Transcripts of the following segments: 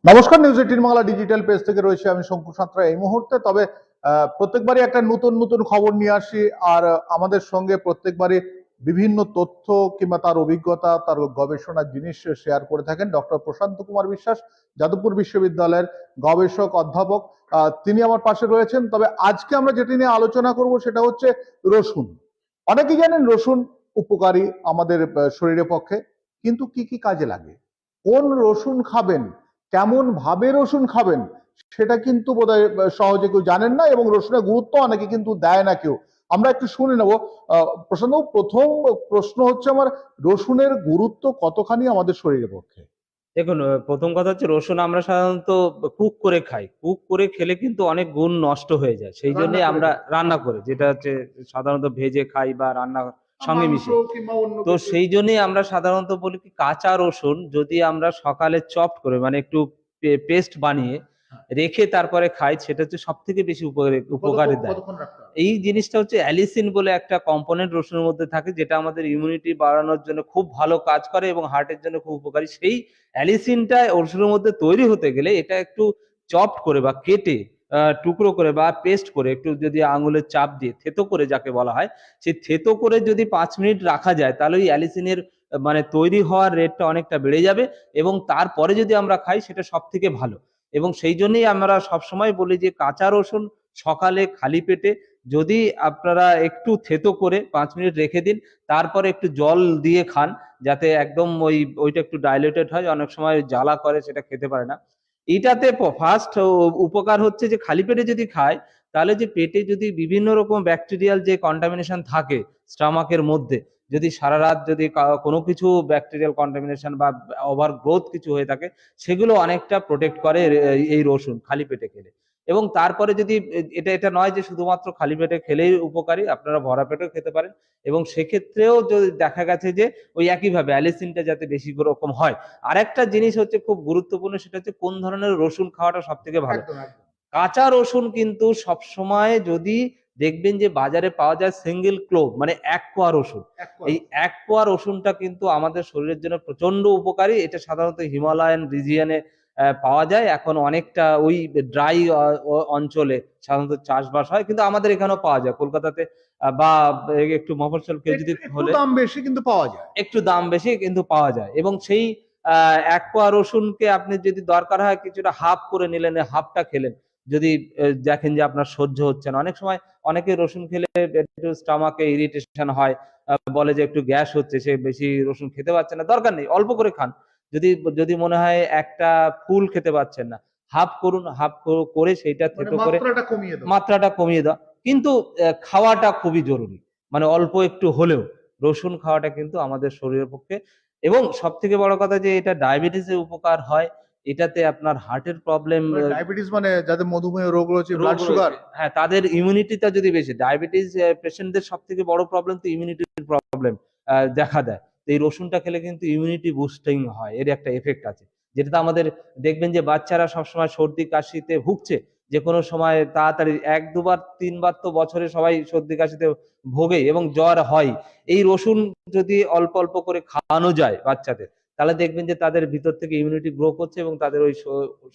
নমস্কার, news 18 Bangla digital page থেকে রয়েছে আমি শঙ্কু সাঁতরা এই মুহূর্তে। তবে প্রত্যেকবারই একটা নতুন নতুন খবর নিয়ে আসি, আর আমাদের সঙ্গে প্রত্যেকবারই বিভিন্ন তথ্য কিংবা তার অভিজ্ঞতা, তার গবেষণার জিনিস শেয়ার করে থাকেন ডক্টর প্রশান্ত কুমার বিশ্বাস, যাদবপুর বিশ্ববিদ্যালয়ের গবেষক অধ্যাপক। তিনি আমার পাশে রয়েছেন। তবে আজকে আমরা যেটি নিয়ে আলোচনা করব সেটা হচ্ছে রসুন। অনেকেই জানেন রসুন উপকারী আমাদের শরীরের পক্ষে, কিন্তু কি কি কাজে লাগে, কোন রসুন খাবেন, কেমন ভাবে রসুন খাবেন, সেটা কিন্তু বোধহয় সহজে কেউ জানেন না, এবং রসুনের গুরুত্ব অনেকে কিন্তু দেয় না কেউ। আমরা একটু শুনে নেব। প্রশান্ত, প্রথম প্রশ্ন হচ্ছে আমার, রসুনের গুরুত্ব কতখানি আমাদের শরীরের পক্ষে? দেখুন, প্রথম কথা হচ্ছে রসুন আমরা সাধারণত কুক করে খাই। কুক করে খেলে কিন্তু অনেক গুণ নষ্ট হয়ে যায়, সেই জন্য আমরা রান্না করে, যেটা হচ্ছে সাধারণত ভেজে খাই বা রান্না সঙ্গে মিশিয়ে। তো সেই জন্যই আমরা সাধারণত বলি কি, কাঁচা রসুন যদি আমরা সকালে চপড করে মানে একটু পেস্ট বানিয়ে রেখে তারপরে খাই, সেটা হচ্ছে সব থেকে বেশি উপকারে দেয়। এই জিনিসটা হচ্ছে অ্যালিসিন বলে একটা কম্পোনেন্ট রসুনের মধ্যে থাকে, যেটা আমাদের ইমিউনিটি বাড়ানোর জন্য খুব ভালো কাজ করে এবং হার্টের জন্য খুব উপকারী। সেই অ্যালিসিনটা রসুনের মধ্যে তৈরি হতে গেলে এটা একটু চপড করে বা কেটে টুকরো করে বা পেস্ট করে, একটু যদি আঙুলের চাপ দিয়ে থেতো করে যাকে বলা হয়, সেই থেতো করে যদি 5 মিনিট রাখা যায়, তাহলে ওই অ্যালিসিনের মানে তৈরি হওয়ার রেটটা অনেকটা বেড়ে যাবে, এবং তারপরে যদি আমরা খাই সেটা সব থেকে ভালো। এবং সেই জন্যই আমরা সবসময় বলি যে কাঁচা রসুন সকালে খালি পেটে যদি আপনারা একটু থেতো করে 5 মিনিট রেখে দিন, তারপরে একটু জল দিয়ে খান, যাতে একদম ওইটা একটু ডাইলেটেড হয়। অনেক সময় জ্বালা করে, সেটা খেতে পারে না। এটাতে ফার্স্ট উপকার হচ্ছে যে খালি পেটে যদি খায়, তাহলে যে পেটে যদি বিভিন্ন রকম ব্যাকটেরিয়াল যে কন্টামিনেশন থাকে স্টমাকের মধ্যে, যদি সারা রাত যদি কোনো কিছু ব্যাকটেরিয়াল কন্টামিনেশন বা ওভার গ্রোথ কিছু হয়ে থাকে, সেগুলো অনেকটা প্রোটেক্ট করে এই রসুন খালি পেটে খেলে। এবং তারপরে যদি এটা এটা নয় যে শুধুমাত্র খালি পেটে খেলেই উপকারী, আপনারা ভরা পেটেও খেতে পারেন। এবং সেক্ষেত্রেও যদি দেখা গেছে যে ওই একইভাবে অ্যালিসিনটা যাতে বেশি রকম হয়। আরেকটা জিনিস হচ্ছে খুব গুরুত্বপূর্ণ, সেটা হচ্ছে কোন ধরনের রসুন খাওয়াটা সব থেকে ভালো। কাঁচা রসুন কিন্তু সবসময় যদি দেখবেন যে বাজারে পাওয়া যায় সিঙ্গেল ক্লোভ, মানে এক কোয়া রসুন, এই এক কোয়া রসুনটা কিন্তু আমাদের শরীরের জন্য প্রচন্ড উপকারী। এটা সাধারণত হিমালয়ান রিজিয়নে পাওয়া যায়। এখন অনেকটা ওই ড্রাই অঞ্চলে সাধারণত চাষবাস হয়, কিন্তু আমাদের এখানেও পাওয়া যায় কলকাতাতে বা একটু মফস্বল কেউ যদি হলে দাম বেশি কিন্তু পাওয়া যায়, একটু দাম বেশি কিন্তু পাওয়া যায়। এবং সেই এক কোয়া রসুনকে আপনি যদি দরকার হয় কিছুটা হাফ করে নিলেন, হাফটা খেলেন। যদি দেখেন যে আপনার সহ্য হচ্ছে না, অনেক সময় অনেকে রসুন খেলে একটু স্টমাকে ইরিটেশন হয়, বলে যে একটু গ্যাস হচ্ছে, সে বেশি রসুন খেতে পারছে না। দরকার নেই, অল্প করে খান। যদি যদি মনে হয় একটা ফুল খেতে পারছেন না, হাফ করুন, হাফ করে সেইটা থেতো করে মাত্রাটা কমিয়ে দাও। কিন্তু খাওয়াটা খুবই জরুরি, মানে অল্প একটু হলেও রসুন খাওয়াটা কিন্তু আমাদের শরীরের পক্ষে। এবং সব থেকে বড় কথা যে এটা ডায়াবেটিসে উপকার হয়, এটাতে আপনার হার্টের প্রবলেম, ডায়াবেটিস মানে যাদের মধুমেহ রোগ রয়েছে, ব্লাড সুগার, হ্যাঁ, তাদের ইমিউনিটিটা যদি বেশি, ডায়াবেটিস পেশেন্টদের সব থেকে বড় প্রবলেম তো ইমিউনিটির প্রবলেম দেখা দেয়। তো এই রসুনটা খেলে কিন্তু ইমিউনিটি বুস্টিং হয়, এর একটা এফেক্ট আছে। যেটা আমাদের দেখবেন যে বাচ্চারা সবসময় সর্দি কাশিতে ভুগছে, যে কোনো সময় তাড়াতাড়ি 1 2 বার 3 বার তো বছরে সবাই সর্দি কাশিতে ভোগে এবং জ্বর হয়। এই রসুন যদি অল্প অল্প করে খাওয়ানো যায় বাচ্চাদের, তাহলে দেখবেন যে তাদের ভিতর থেকে ইমিউনিটি গ্রো করছে, এবং তাদের ওই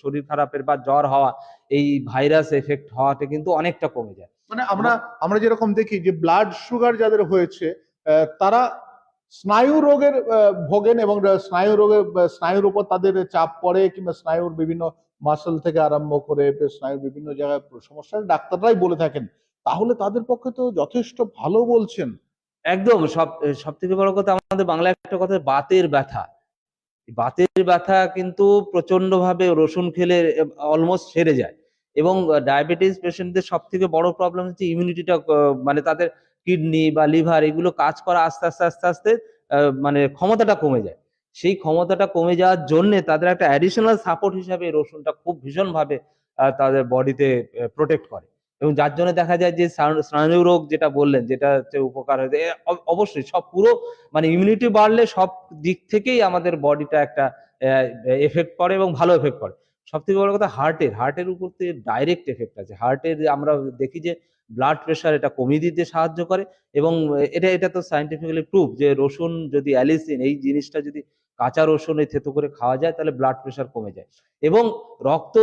শরীর খারাপের বা জ্বর হওয়া, এই ভাইরাস এফেক্ট হওয়াটা কিন্তু অনেকটা কমে যায়। মানে আমরা আমরা যেরকম দেখি যে ব্লাড সুগার যাদের হয়েছে, তারা স্নায়ু রোগের ভোগেন, এবং স্নায়ুর উপর তাদের চাপ পড়ে, কিংবা স্নায়ুর বিভিন্ন মাসল থেকে আরম্ভ করে স্নায়ুর বিভিন্ন জায়গায় সমস্যা ডাক্তাররাই বলে থাকেন। তাহলে তাদের পক্ষে তো যথেষ্ট ভালো বলছেন। একদম। সব থেকে বড় কথা, আমাদের বাংলায় একটা কথা, বাতের ব্যথা। বাতের ব্যথা কিন্তু প্রচন্ড ভাবে রসুন খেলে অলমোস্ট সেরে যায়। এবং ডায়াবেটিস পেশেন্টদের সব থেকে বড় প্রবলেম হচ্ছে ইমিউনিটিটা, মানে তাদের কিডনি বা লিভার এগুলো কাজ করা আস্তে আস্তে আস্তে আস্তে মানে ক্ষমতাটা কমে যায়। সেই ক্ষমতাটা কমে যাওয়ার জন্য তাদের একটা অ্যাডিশনাল সাপোর্ট হিসাবে এই রসুনটা খুব ভীষণ ভাবে তাদের বডিতে প্রোটেক্ট করে। এবং যার জন্য দেখা যায় যে স্নায়ু রোগ যেটা বললেন, যেটা হচ্ছে উপকার হয়েছে, অবশ্যই সব পুরো মানে ইমিউনিটি বাড়লে সব দিক থেকেই আমাদের বডিটা একটা এফেক্ট পড়ে, এবং ভালো এফেক্ট পড়ে। সব থেকে বড় কথা, হার্টের উপর থেকে ডাইরেক্ট এফেক্ট আছে। হার্টের আমরা দেখি যে ব্লাড প্রেশার এটা কমিয়ে দিতে সাহায্য করে। এবং এটা এটা তো সায়েন্টিফিক্যালি প্রুভ যে রসুন যদি অ্যালিসিন এই জিনিসটা যদি কাঁচা রসুন এই থেতো করে খাওয়া যায় তাহলে ব্লাড প্রেশার কমে যায় এবং রক্ত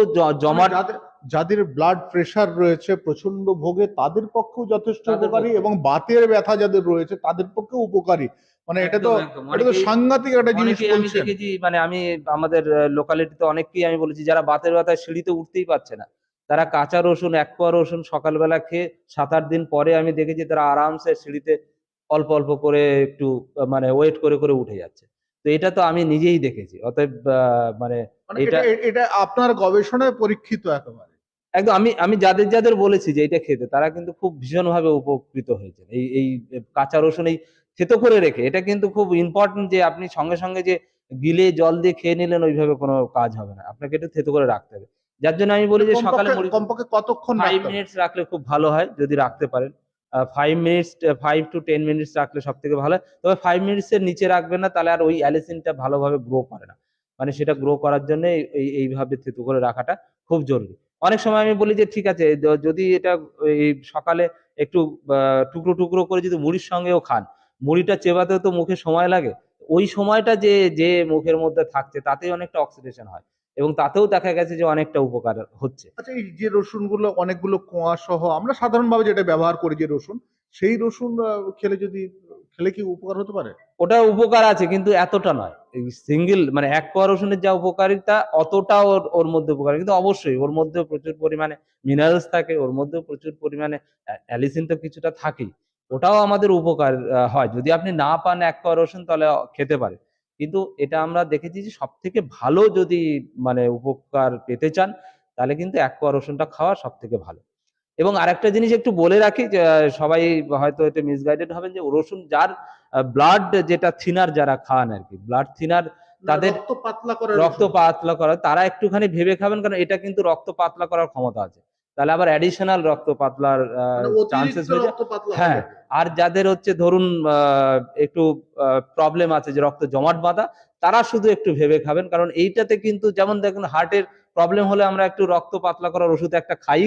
জমাট যাদের যাদের ব্লাড প্রেশার রয়েছে প্রচন্ড ভোগে তাদের পক্ষেও যথেষ্ট তাদের উপকারী পক্ষে। এবং বাতের ব্যথা যাদের রয়েছে তাদের পক্ষেও উপকারী। মানে এটা তো একদম এটা তো সাংঘাতিক একটা জিনিস অনেকেই আমি বলছেন। দেখেছি, মানে আমি আমাদের লোকালিটিতে অনেককেই আমি বলেছি যারা বাতের ব্যথায় সিঁড়িতে উঠতেই পারছে না, তারা কাঁচা রসুন, এক কোয়া রসুন সকালবেলা খেয়ে ৭-৮ দিন পরে আমি দেখেছি তারা আরামসে সিঁড়িতে অল্প অল্প করে একটু মানে ওয়েট করে করে উঠে যাচ্ছে। তো এটা তো আমি নিজেই দেখেছি। অতএব মানে মানে এটা এটা এটা আপনার গবেষণায় পরীক্ষিত একেবারে। একদম আমি আমি যাদের যাদের বলেছি যে এটা খেতে তারা কিন্তু খুব ভীষণভাবে উপকৃত হয়েছেন। এই কাঁচা রসুন এই থেতো করে রেখে এটা কিন্তু খুব ইম্পর্টেন্ট যে আপনি সঙ্গে সঙ্গে যে গিলে জল দিয়ে খেয়ে নিলেন ওইভাবে কোনো কাজ হবে না। আপনাকে একটু থেতো করে রাখতে হবে। যার জন্য আমি বলি মানে যে সকালে মুড়ি কমপক্ষে কতক্ষণ 5 রাখতে হবে? মিনিটস রাখলে খুব ভালো হয় যদি রাখতে পারেন। 5 মিনিটস 5 to 10 মিনিটস রাখলে সবথেকে ভালো হয়। তবে 5 মিনিটস এর নিচে রাখবেন না তাহলে আর ওই অ্যালিসিনটা ভালোভাবে গ্রো করে না। মানে সেটা গ্রো করার জন্য এইভাবে থেতো করে রাখাটা খুব জরুরি। অনেক সময় আমি বলি যে ঠিক আছে যদি এটা এই সকালে একটু আ টুকরো, টুকরো করে যদি মুড়ির সঙ্গেও খান, মুড়িটা চেবাতেও তো মুখে সময় লাগে। ওই সময়টা যে মুখের মধ্যে থাকছে তাতেই অনেকটা অক্সিডেশন হয় এবং তাতেও দেখা গেছে যে অনেকটা উপকার হচ্ছে। আচ্ছা, এই যে রসুনগুলো অনেকগুলো কোয়া সহ আমরা সাধারণভাবে যেটা ব্যবহার করি যে রসুন, সেই রসুন খেলে কি উপকার হতে পারে? ওটার উপকার আছে কিন্তু এতটা নয়। এই সিঙ্গেল মানে এক কোয়া রসুনের যা উপকারিতা অতটা ওর মধ্যে উপকার কিন্তু অবশ্যই ওর মধ্যেও প্রচুর পরিমাণে মিনারেলস থাকে, ওর মধ্যেও প্রচুর পরিমাণে অ্যালিসিন তো কিছুটা থাকেই। ওটাও আমাদের উপকার হয়। যদি আপনি না পান এক কোয়া রসুন তাহলে খেতে পারেন। কিন্তু এটা আমরা দেখেছি যে সবথেকে ভালো যদি মানে উপকার পেতে চান তাহলে কিন্তু এক কোয়া রসুনটা খাওয়া সবথেকে ভালো। এবং আরেকটা জিনিস একটু বলে রাখি যে সবাই হয়তো এতে মিসগাইডেড হবেন যে রসুন যার ব্লাড যেটা থিনার যারা খান আরকি, ব্লাড থিনার না, তাদের রক্ত পাতলা করে রক্ত রসুন। পাতলা করা তারা একটুখানি ভেবে খাবেন কারণ এটা কিন্তু রক্ত পাতলা করার ক্ষমতা আছে। তাহলে আবার অ্যাডিশনাল রক্ত পাতলার মানে চান্সেস অতিরিক্ত হয়ে যায়। রক্ত পাতলা হয়ে হ্যাঁ, যাবে। আর যাদের হচ্ছে ধরুন একটু প্রবলেম আছে যে রক্ত জমাট বাঁধা, তারা শুধু একটু ভেবে খাবেন। কারণ এইটাতে কিন্তু যেমন দেখুন হার্টের প্রবলেম হলে আমরা একটু রক্ত পাতলা করার ওষুধ একটা খাই।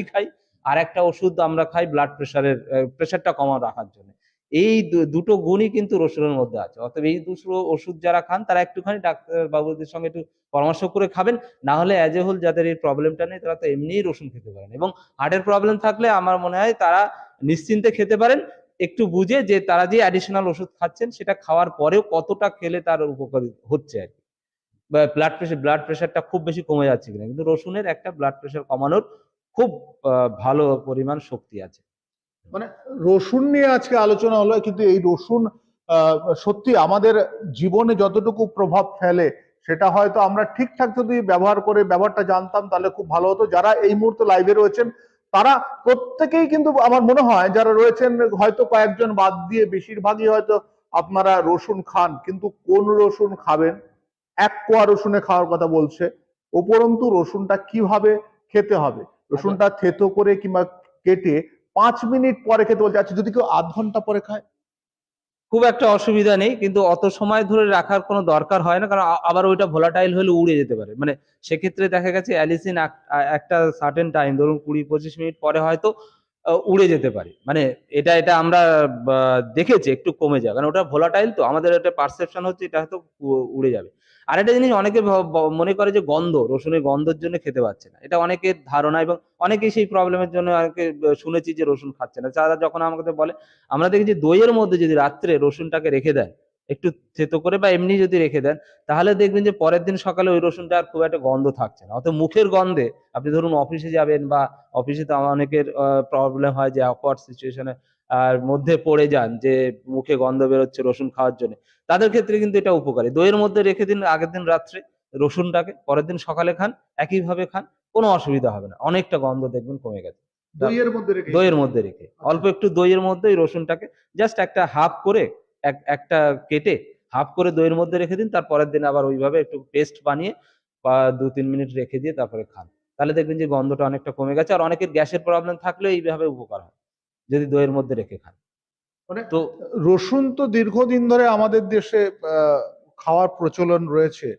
আরেকটা ওষুধ আমরা খাই ব্লাড প্রেশারের প্রেশারটা কমা রাখার জন্য। এই দুটো গুণই কিন্তু রসুনের মধ্যে আছে। অতএব এই দুটো ওষুধ যারা খান তারা একটুখানি ডাক্তার বাবুদের সঙ্গে একটু পরামর্শ করে খাবেন। না হলে এজ এ হোল যাদের এই প্রবলেমটা নেই তারা তো এমনিই রসুন খেতে পারেন। এবং হার্টের প্রবলেম থাকলে আমার মনে হয় তারা নিশ্চিন্তে খেতে পারেন। একটু বুঝে যে তারা যে অ্যাডিশনাল ওষুধ খাচ্ছেন সেটা খাওয়ার পরেও কতটা খেলে তার উপকারী হচ্ছে আরকি। বা ব্লাড প্রেশারটা খুব বেশি কমে যাচ্ছে কিনা। কিন্তু রসুনের একটা ব্লাড প্রেশার কমানোর খুব আ ভালো পরিমাণ শক্তি আছে। মানে রসুন নিয়ে আজকে আলোচনা হলো, কিন্তু এই রসুন সত্যি আমাদের জীবনে যতটুকু প্রভাব ফেলে সেটা হয়তো আমরা ঠিকঠাক যদি ব্যবহার করে ব্যবহারটা জানতাম তাহলে খুব ভালো হতো। যারা এই মুহূর্তে লাইভে রয়েছেন তারা প্রত্যেকেই কিন্তু আমার মনে হয় যারা রয়েছেন হয়তো কয়েকজন বাদ দিয়ে বেশিরভাগই হয়তো আপনারা রসুন খান, কিন্তু কোন রসুন খাবেন? এক কোয়া রসুনে খাওয়ার কথা বলছে। উপরন্তু রসুনটা কিভাবে খেতে হবে, আচ্ছা, রসুনটা থেতো করে কিংবা কেটে 5 মিনিট পরে খেতে বলছে। আচ্ছা, যদি কেউ আধ ঘন্টা পরে খায়? খুব একটা অসুবিধা নেই। কিন্তু অত সময় ধরে রাখার কোনো দরকার হয় না। কারণ আবার ওইটা ভোলাটাইল হলে উড়ে যেতে পারে। মানে সেক্ষেত্রে দেখা গেছে অ্যালিসিন একটা সার্টেন টাইম ধরুন ২০-২৫ মিনিট পরে হয়তো উড়ে যেতে পারে। মানে এটা আমরা বা দেখেছি একটু কমে যায়। কারণ ওটা ভোলাটাইল তো আমাদের একটা পারসেপশন হচ্ছে এটা হয়তো উড়ে যাবে। আরেকটা জিনিস অনেকে মনে করে যে রসুনের গন্ধের জন্য খেতে পারছে না। এটা অনেকের ধারণা এবং অনেকেই সেই প্রবলেমের জন্য অনেকে শুনেছি যে রসুন খাচ্ছে না। তারা যখন আমাকে বলে আমরা দেখি যে দইয়ের মধ্যে যদি রাত্রে রসুনটাকে রেখে দেন, একটু থেতো করে বা এমনি যদি রেখে দেন, তাহলে দেখবেন যে পরের দিন সকালে ওই রসুনটা আর খুব একটা গন্ধ থাকছে না। অর্থাৎ মুখের গন্ধে আপনি ধরুন অফিসে যাবেন বা অফিসে তো অনেকের প্রবলেম হয় যে awkward সিচুয়েশন এর মধ্যে পড়ে যান যে মুখে গন্ধ বেরোচ্ছে রসুন খাওয়ার জন্য। তাদের ক্ষেত্রে কিন্তু এটা উপকারী। দইয়ের মধ্যে রেখে দিন আগের দিন রাত্রে রসুনটাকে, পরের দিন সকালে খান, একইভাবে খান, কোনো অসুবিধা হবে না। অনেকটা গন্ধ দেখবেন কমে গেছে। দইয়ের মধ্যে রেখে? দইয়ের মধ্যে রেখে। আচ্ছা। অল্প একটু দইয়ের মধ্যে ওই রসুনটাকে জাস্ট একটা হাফ করে একটা কেটে হাফ করে দইয়ের মধ্যে রেখে দিন। তার পরের দিন আবার ওইভাবে একটু পেস্ট বানিয়ে বা ২-৩ মিনিট রেখে দিয়ে তারপরে খান। তাহলে দেখবেন যে গন্ধটা অনেকটা কমে গেছে। আর অনেকের গ্যাসের প্রবলেম থাকলেও এইভাবে উপকার হয়। যদি দইয়ের মধ্যে রেখে খান। মানে তো রসুন তো দীর্ঘদিন ধরে আমাদের দেশে খাওয়ার প্রচলন রয়েছে।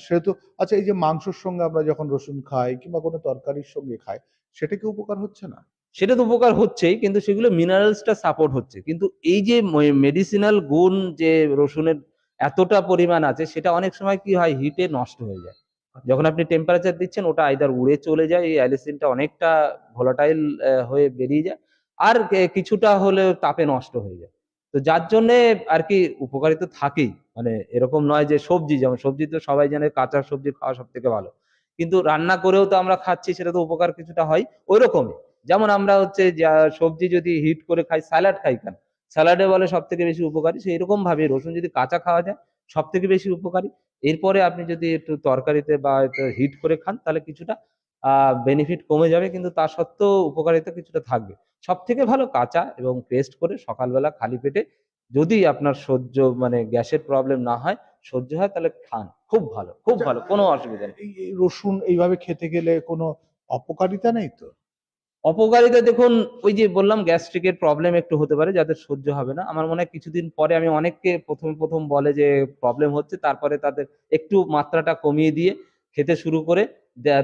সেহেতু আচ্ছা, এই যে মাংসের সঙ্গে আমরা যখন রসুন খাই কিংবা কোনো তরকারির সঙ্গে খাই, সেটা কি উপকার হচ্ছে না? সেটা তো উপকার হচ্ছেই কিন্তু সেগুলো মিনারেলস টা সাপোর্ট হচ্ছে। কিন্তু এই যে মেডিসিনাল গুণ যে রসুনের এতটা পরিমাণ আছে, সেটা অনেক সময় কি হয়, হিটে নষ্ট হয়ে যায়। যখন আপনি টেম্পারেচার দিচ্ছেন ওটা আইদার উড়ে চলে যায়, এই অ্যালিসিনটা অনেকটা ভোলাটাইল হয়ে বেরিয়ে যায়, আর কিছুটা হলেও তাপে নষ্ট হয়ে যায়। তো যার জন্য আর কি উপকারিতা থাকেই, মানে এরকম নয় যে সবজি, যেমন সবজি তো সবাই জানে কাঁচা সবজি খাওয়া সব থেকে ভালো, কিন্তু রান্না করেও তো আমরা খাচ্ছি, সেটা তো উপকার কিছুটা হয় ওই রকমই। যেমন আমরা হচ্ছে সবজি যদি হিট করে খাই, স্যালাড খাই কেন, স্যালাডে বলে সব থেকে বেশি উপকারী, সেই রকম ভাবে রসুন যদি কাঁচা খাওয়া যায় সব থেকে বেশি উপকারী। এরপরে আপনি যদি একটু তরকারিতে বা একটু হিট করে খান তাহলে কিছুটা বেনিফিট কমে যাবে, কিন্তু তা সত্ত্বেও উপকারিতা কিছুটা থাকবে। সব থেকে ভালো কাঁচা এবং পেস্ট করে সকালবেলা খালি পেটে, যদি আপনার সহ্য মানে গ্যাসের প্রবলেম না হয়, সহ্য হয়, তাহলে খান, খুব ভালো, খুব ভালো, কোনো অসুবিধা নেই। এই রসুন এইভাবে খেতে গেলে কোনো অপকারিতা নেই তো? অপকারিতা দেখুন, ওই যে বললাম গ্যাস্ট্রিকের প্রবলেম একটু হতে পারে, যাদের সহ্য হবে না। আমার মনে হয় কিছুদিন পরে, আমি অনেককে প্রথম বলে যে প্রবলেম হচ্ছে, তারপরে তাদের একটু মাত্রাটা কমিয়ে দিয়ে খেতে শুরু করে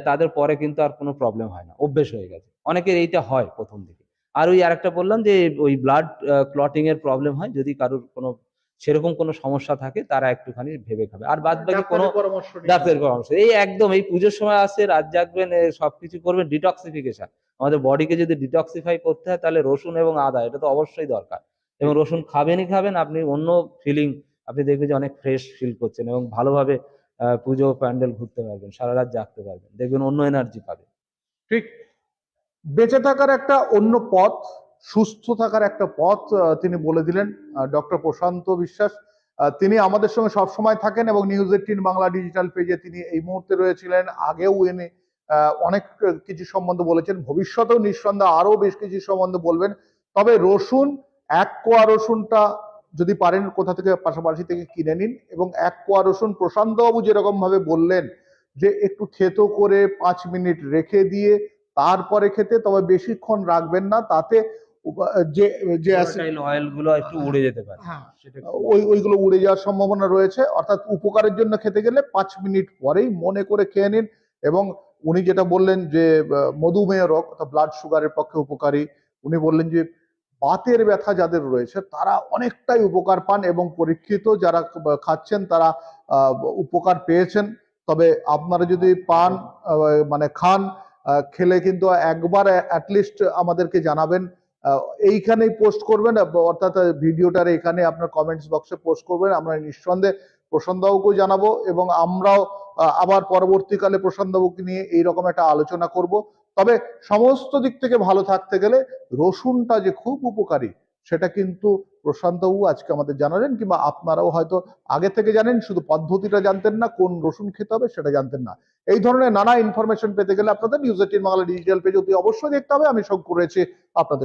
তাদের পরে কিন্তু আর কোনো প্রবলেম হয় না, অভ্যেস হয়ে গেছে। অনেকের এইটা হয় প্রথম দিকে। আর ওই আরেকটা বললাম যে ওই ব্লাড ক্লটিং এর প্রবলেম হয়, যদি কারোর কোনো সেরকম কোনো সমস্যা থাকে তারা একটুখানি ভেবে খাবে, আর বাদ বাকি কোনো ডাক্তারের পরামর্শ নিয়ে ডাক্তারের পরামর্শ। এই একদম এই পুজোর সময় আসছে, রাত জাগবেন, সবকিছু করবেন, ডিটক্সিফিকেশন। আমাদের বডিকে যদি ডিটক্সিফাই করতে হয় তাহলে রসুন এবং আদা এটা তো অবশ্যই দরকার। এবং রসুন খাবেনই খাবেন, আপনি অন্য ফিলিং, আপনি দেখবেন যে অনেক ফ্রেশ ফিল করছেন এবং ভালোভাবে পুজো প্যান্ডেল ঘুরতে পারবেন, সারা রাত জাগতে পারবেন, দেখবেন অন্য এনার্জি পাবেন। ঠিক। বেঁচে থাকার একটা অন্য পথ, সুস্থ থাকার একটা পথ তিনি বলে দিলেন ডক্টর প্রশান্ত বিশ্বাস। তিনি আমাদের সঙ্গে সবসময় থাকেন এবং নিউজ 18 বাংলা ডিজিটাল পেজে তিনি এই মুহূর্তে রয়েছিলেন, আগেও এনে অনেক কিছু সম্বন্ধে বলেছেন, ভবিষ্যতেও নিঃসন্দেহে আরো বেশ কিছু সম্বন্ধে বলবেন। তবে রসুন, 1 কোয়া রসুনটা যদি পারেন কোথা থেকে পাশাপাশি থেকে কিনে নিন, এবং 1 কোয়া রসুন প্রশান্তবাবু যেরকম ভাবে বললেন যে একটু থেতো করে 5 মিনিট রেখে দিয়ে তারপরে খেতে, তবে বেশিক্ষণ রাখবেন না, তাতে যে যে ভোলাটাইল অয়েল গুলো একটু উড়ে যেতে পারে, হ্যাঁ, সেটা একটু ওইগুলো উড়ে যাওয়ার সম্ভাবনা রয়েছে। অর্থাৎ উপকারের জন্য খেতে গেলে 5 মিনিট পরেই মনে করে খেয়ে নিন। এবং উনি যেটা বললেন যে মধুমেহ রোগ অর্থাৎ ব্লাড সুগারের পক্ষে উপকারী, উনি বললেন যে বাতের ব্যথা যাদের রয়েছে তারা অনেকটাই উপকার পান, এবং পরীক্ষিত যারা খাচ্ছেন তারা উপকার পেয়েছেন। তবে আপনারা যদি পান, মানে খান, খেলে কিন্তু একবার অ্যাটলিস্ট আমাদেরকে জানাবেন, এইখানেই পোস্ট করবেন, অর্থাৎ ভিডিওটার এখানে আপনার কমেন্টস বক্সে পোস্ট করবেন। আমরা নিঃসন্দেহে প্রশান্তবাবুকেও জানাবো, এবং আমরাও আবার পরবর্তীকালে প্রশান্তবাবুকে নিয়ে এইরকম একটা আলোচনা করব। তবে সমস্ত দিক থেকে ভালো থাকতে গেলে রসুনটা যে খুব উপকারী সেটা কিন্তু প্রশান্তবাবু আজকে আমাদের জানালেন, কিংবা আপনারাও হয়তো আগে থেকে জানেন, শুধু পদ্ধতিটা জানতেন না, কোন রসুন খেতে হবে সেটা জানতেন না। এই ধরনের নানা ইনফরমেশন পেতে গেলে আপনাদের নিউজ 18 বাংলা ডিজিটাল পেজ অতি অবশ্যই দেখতে হবে। আমি শঙ্কর রয়েছি আপনাদের